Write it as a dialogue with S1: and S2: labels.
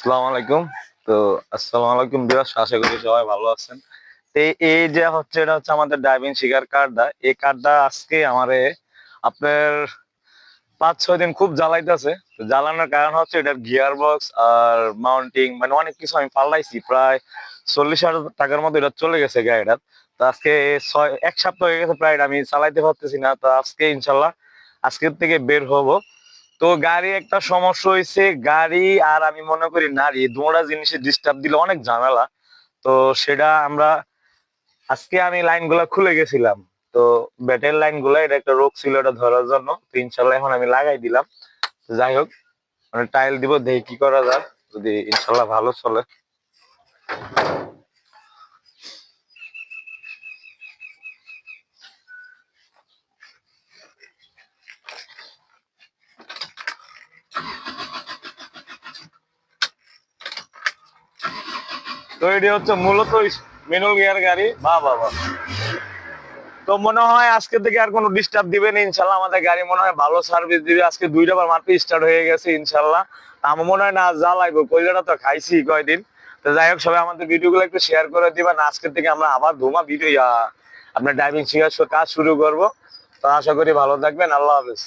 S1: আসসালামু আলাইকুম। তো আসসালামু আলাইকুম ভিউয়ার্স, আশা করি সবাই ভালো আছেন। তো এই যে হচ্ছে এটা হচ্ছে আমাদের ড্রাইভিং শিখার কার্ডটা। এই কার্ডটা আজকে আমারে আপনার ৫-৬ দিন খুব জ্বালাইতেছে। তো জ্বালানোর কারণ হচ্ছে এটার গিয়ার বক্স আর মাউন্টিং মানে অনেক কিছু আমি পাল্টাইছি। প্রায় ৪০,০০০ টাকার মতো এটা চলে গেছে গাড়িটার। তো আজকে ১ সপ্তাহ হয়ে গেছে প্রায়, এটা আমি চালাইতে পারতেছি না। তো আজকে ইনশাল্লাহ আজকের থেকে বের হব। তো গাড়ি একটা সমস্যা হয়েছে, গাড়ি আর আমি মনে করি নারী দুটা জিনিসে ডিস্টার্ব দিলে অনেক ঝামেলা। তো সেটা আমরা আজকে আমি লাইন গুলা খুলে গেছিলাম। তো ব্যাটের লাইন গুলা এটা একটা রোগ ছিল, এটা ধরার জন্য। তো ইনশাল্লাহ এখন আমি লাগাই দিলাম। তো যাই হোক, মানে টাইল দিব, দেখি কি করা যায়, যদি ইনশাল্লাহ ভালো চলে। তো এটি হচ্ছে মূলত ম্যানুয়াল গিয়ার গাড়ি। বাহ বাহ বাহ। তো মনে হয় আজকে থেকে আর কোনো ডিস্টার্ব দিবে না ইনশাল্লাহ। আমাদের গাড়ি মনে হয় ভালো সার্ভিস দিবে। আজকে ২টা বার মাত্র স্টার্ট হয়ে গেছে ইনশাল্লাহ। আমার মনে হয় না জ্বালাইবো, কইলাটা তো খাইছি কয়দিন। তো যাই হোক, সবাই আমাদের ভিডিও গুলো একটু শেয়ার করে দিবেন। আজকের থেকে আমরা আবার ধুমা ভিডিও আপনার ড্রাইভিং শেখার কাজ শুরু করব। তো আশা করি ভালো থাকবেন। আল্লাহ হাফেজ।